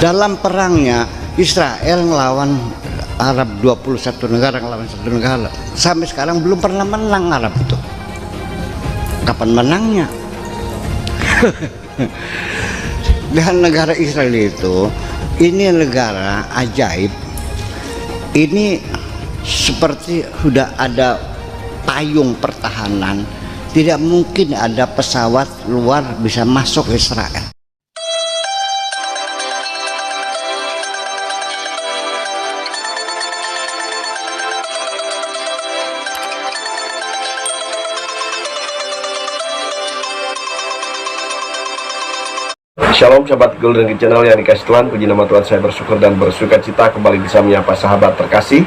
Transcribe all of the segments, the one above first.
Dalam perangnya Israel ngelawan Arab, 21 negara ngelawan satu negara. Sampai sekarang belum pernah menang Arab itu. Kapan menangnya? Dan negara Israel itu, ini negara ajaib. Ini seperti sudah ada payung pertahanan. Tidak mungkin ada pesawat luar bisa masuk ke Israel. Shalom sahabat Golden Gate Channel yang dikasih Tuhan, puji nama Tuhan, saya bersyukur dan bersuka cita kembali bisa menyapa sahabat terkasih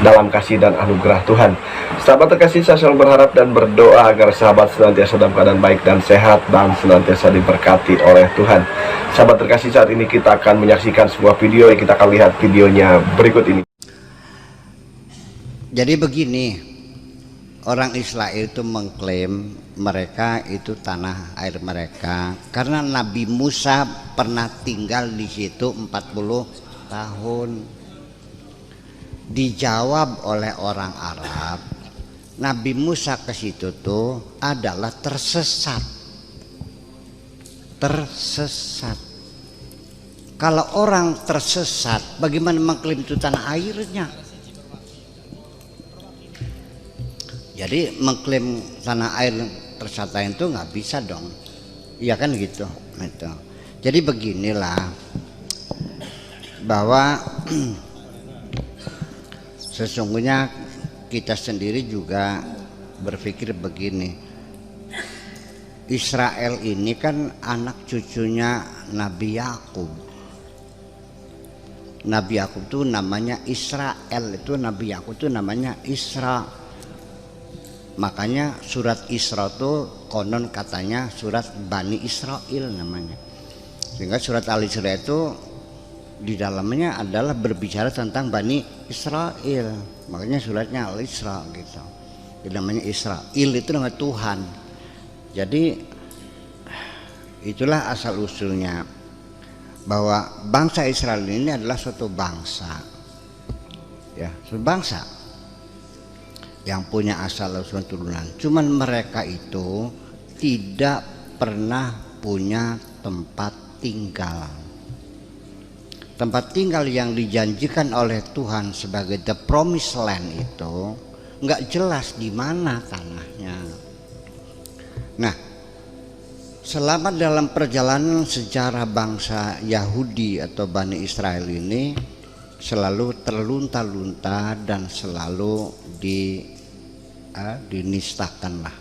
dalam kasih dan anugerah Tuhan. Sahabat terkasih, saya selalu berharap dan berdoa agar sahabat senantiasa dalam keadaan baik dan sehat dan senantiasa diberkati oleh Tuhan. Sahabat terkasih, saat ini kita akan menyaksikan sebuah video yang kita akan lihat videonya berikut ini. Jadi begini, orang Israel itu mengklaim mereka itu tanah air mereka karena Nabi Musa pernah tinggal di situ 40 tahun. Dijawab oleh orang Arab, Nabi Musa ke situ tuh adalah tersesat. Kalau orang tersesat, bagaimana mengklaim itu tanah airnya? Jadi mengklaim tanah air tersesat itu nggak bisa dong, iya kan gitu. Jadi beginilah bahwa sesungguhnya kita sendiri juga berpikir begini, Israel ini kan anak cucunya Nabi Yakub. Nabi Yakub itu namanya Israel, itu Nabi Yakub itu namanya Isra. Makanya surat Isra itu konon katanya surat Bani Israel namanya. Sehingga surat Al-Isra itu di dalamnya adalah berbicara tentang Bani Israel. Makanya suratnya Al-Isra gitu. Jadi namanya Israel itu nama Tuhan. Jadi itulah asal usulnya bahwa bangsa Israel ini adalah suatu bangsa. Ya, suatu bangsa yang punya asal usul turunan. Cuman mereka itu tidak pernah punya tempat tinggal. Tempat tinggal yang dijanjikan oleh Tuhan sebagai the promised land itu nggak jelas di mana tanahnya. Nah, selama dalam perjalanan sejarah bangsa Yahudi atau Bani Israel ini selalu terlunta-lunta dan selalu dinistakan lah.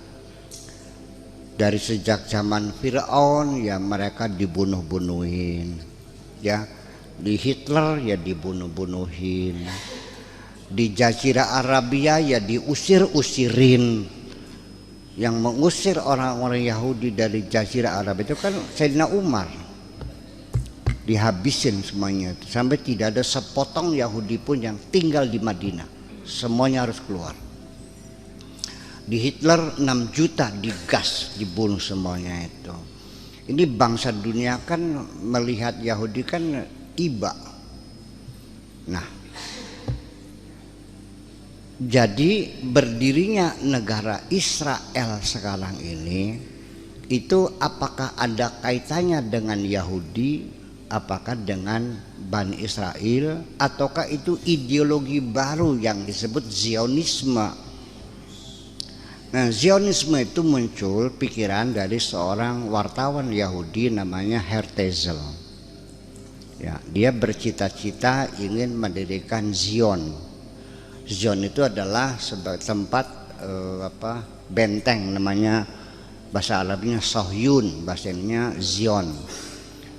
Dari sejak zaman Firaun ya mereka dibunuh-bunuhin, ya di Hitler ya dibunuh-bunuhin, di Jazirah Arabia ya diusir-usirin. Yang mengusir orang-orang Yahudi dari Jazirah Arab itu kan Sayyidina Umar. Dihabisin semuanya itu, sampai tidak ada sepotong Yahudi pun yang tinggal di Madinah, semuanya harus keluar. Di Hitler 6 juta digas, dibunuh semuanya itu. Ini bangsa dunia kan melihat Yahudi kan iba. Nah, jadi berdirinya negara Israel sekarang ini itu apakah ada kaitannya dengan Yahudi, apakah dengan Bani Israel, ataukah itu ideologi baru yang disebut Zionisme? Nah, Zionisme itu muncul pikiran dari seorang wartawan Yahudi namanya Herzl. Ya, dia bercita-cita ingin mendirikan Zion. Zion itu adalah sebagai tempat benteng, namanya bahasa Arabnya Sohyun, bahasa Indonesia Zion.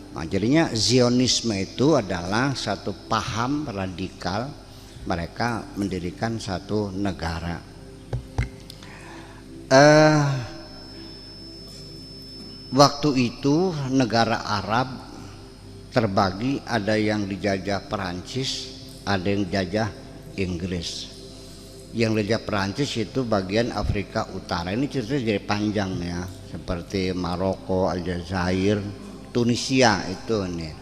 Nah, jadinya Zionisme itu adalah satu paham radikal mereka mendirikan satu negara. Waktu itu negara Arab terbagi, ada yang dijajah Perancis, ada yang dijajah Inggris. Yang dijajah Perancis itu bagian Afrika Utara. Ini ceritanya jadi panjang ya, seperti Maroko, Aljazair, Tunisia itu nih.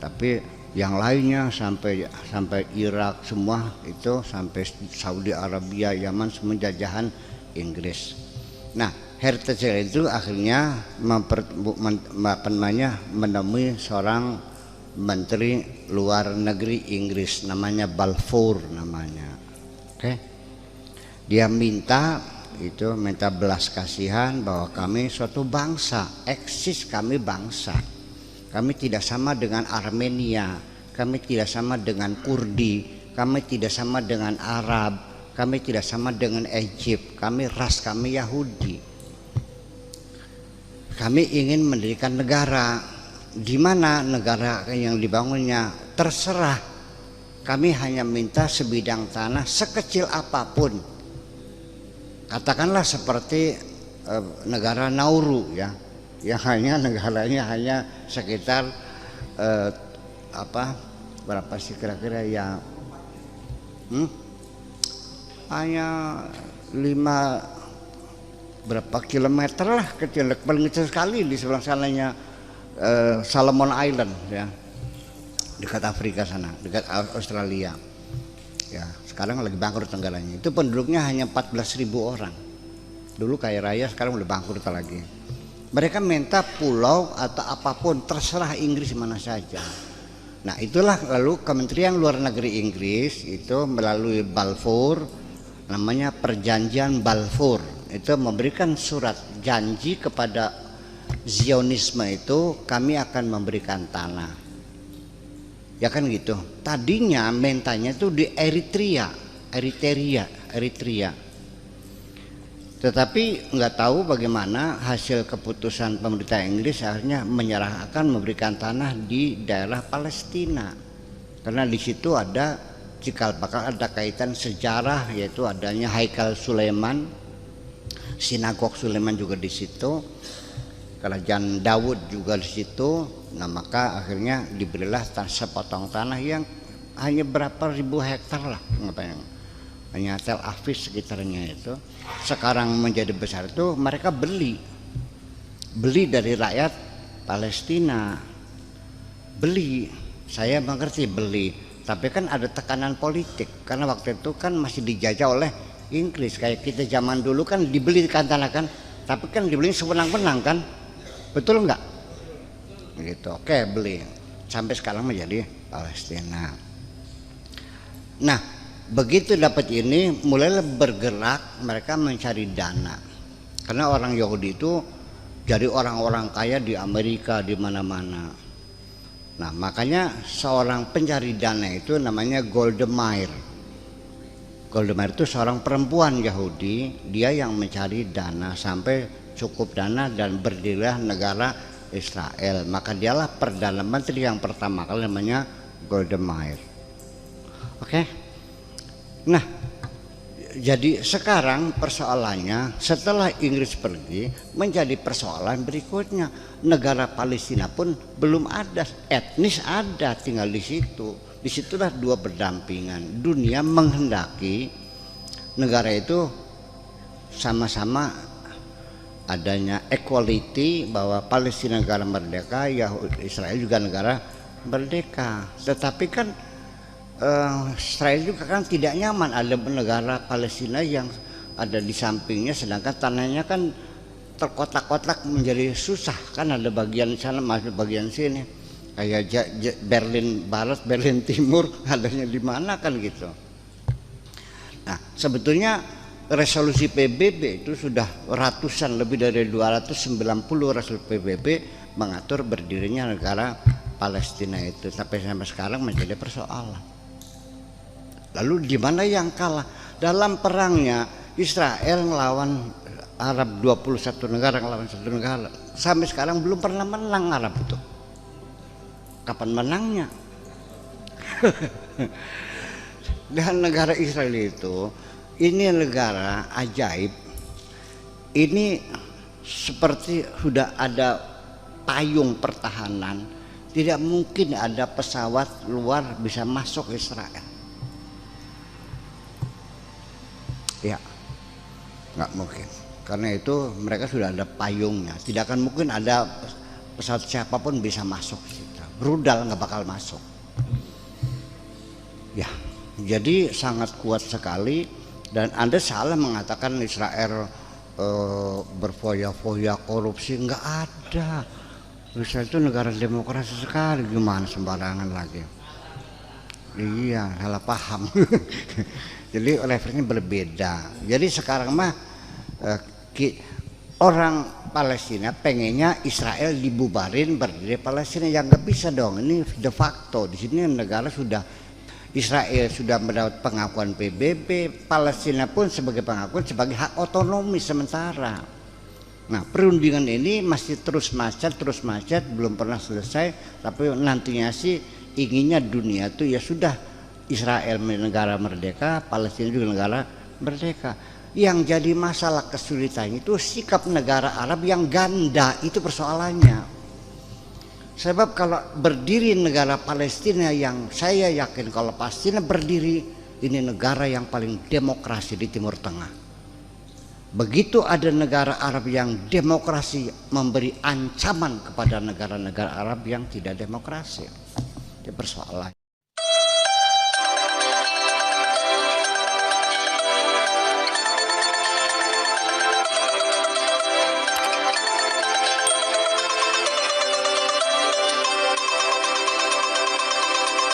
Tapi yang lainnya sampai Irak semua itu, sampai Saudi Arabia, Yaman, semua jajahan Inggris. Nah, Hertzler itu akhirnya menemui seorang menteri luar negeri Inggris namanya Balfour namanya. Oke. Dia minta belas kasihan bahwa kami suatu bangsa, eksis kami bangsa. Kami tidak sama dengan Armenia, kami tidak sama dengan Kurdi, kami tidak sama dengan Arab, kami tidak sama dengan Egypt, kami ras kami Yahudi. Kami ingin mendirikan negara. Di mana negara yang dibangunnya terserah. Kami hanya minta sebidang tanah sekecil apapun. Katakanlah seperti negara Nauru ya, yang hanya negaranya hanya sekitar berapa sih kira-kira ya? Hanya 5 berapa kilometer lah, kecil, paling kecil sekali di sebelah sananya Solomon Island ya, dekat Afrika sana, dekat Australia ya. Sekarang lagi bangkrut negaranya. Itu penduduknya hanya 14.000 orang. Dulu kaya raya, sekarang udah bangkrut lagi. Mereka minta pulau atau apapun terserah Inggris mana saja. Nah itulah lalu Kementerian Luar Negeri Inggris itu melalui Balfour, namanya Perjanjian Balfour, itu memberikan surat janji kepada Zionisme itu, kami akan memberikan tanah. Ya kan gitu. Tadinya mentanya itu di Eritrea. Tetapi nggak tahu bagaimana hasil keputusan pemerintah Inggris akhirnya menyerahkan memberikan tanah di daerah Palestina. Karena di situ ada cikal bakal, ada kaitan sejarah, yaitu adanya Haikal Sulaiman, sinagog Sulaiman juga di situ. Kerajaan Daud juga di situ. Nah maka akhirnya diberilah sepotong tanah yang hanya berapa ribu hektar lah, hanya Tel Aviv sekitarnya itu. Sekarang menjadi besar itu mereka beli dari rakyat Palestina. Beli, saya mengerti beli, tapi kan ada tekanan politik karena waktu itu kan masih dijajah oleh Inggris. Kayak kita zaman dulu kan dibelikan tanah kan, tapi kan dibeli sewenang-wenang kan. Betul enggak? Gitu. Oke, beli. Sampai sekarang menjadi Palestina. Nah, begitu dapat ini mulai bergerak mereka mencari dana. Karena orang Yahudi itu jadi orang-orang kaya di Amerika, di mana-mana. Nah, makanya seorang pencari dana itu namanya Golda Meir. Golda Meir itu seorang perempuan Yahudi, dia yang mencari dana sampai cukup dana dan berdirilah negara Israel. Maka dialah Perdana Menteri yang pertama kali, namanya Golda Meir. Oke. Nah, jadi sekarang persoalannya setelah Inggris pergi menjadi persoalan berikutnya. Negara Palestina pun belum ada, etnis ada tinggal di situ. Disitulah dua berdampingan. Dunia menghendaki negara itu sama-sama adanya equality, bahwa Palestina negara merdeka, Israel juga negara merdeka. Tetapi kan Israel juga kan tidak nyaman ada negara Palestina yang ada di sampingnya, sedangkan tanahnya kan terkotak-kotak menjadi susah kan, ada bagian sana masuk bagian sini, kayak Berlin Barat, Berlin Timur, adanya di mana kan gitu. Nah sebetulnya resolusi PBB itu sudah ratusan, lebih dari 290 resolusi PBB mengatur berdirinya negara Palestina itu. Sampai sekarang menjadi persoalan. Lalu di mana yang kalah? Dalam perangnya Israel melawan Arab, 21 negara melawan satu negara. Sampai sekarang belum pernah menang Arab itu. Kapan menangnya? Dan negara Israel itu, ini negara ajaib. Ini seperti sudah ada payung pertahanan. Tidak mungkin ada pesawat luar bisa masuk Israel. Ya, nggak mungkin. Karena itu mereka sudah ada payungnya. Tidak akan mungkin ada pesawat siapapun bisa masuk. Rudal nggak bakal masuk. Ya, jadi sangat kuat sekali, dan Anda salah mengatakan Israel berfoya-foya korupsi, nggak ada. Israel itu negara demokrasi sekali, gimana sembarangan lagi. Iya, salah paham. Jadi levelnya berbeda. Jadi sekarang mah orang Palestina pengennya Israel dibubarin, berdiri Palestina, yang nggak bisa dong. Ini de facto di sini negara sudah, Israel sudah mendapat pengakuan PBB, Palestina pun sebagai pengakuan sebagai hak otonomi sementara. Nah, perundingan ini masih terus macet, belum pernah selesai. Tapi nantinya sih inginnya dunia tuh ya sudah, Israel negara merdeka, Palestina juga negara merdeka. Yang jadi masalah kesulitan itu sikap negara Arab yang ganda, itu persoalannya. Sebab kalau berdiri negara Palestina, yang saya yakin kalau Palestina berdiri, ini negara yang paling demokrasi di Timur Tengah. Begitu ada negara Arab yang demokrasi, memberi ancaman kepada negara-negara Arab yang tidak demokrasi. Itu persoalan.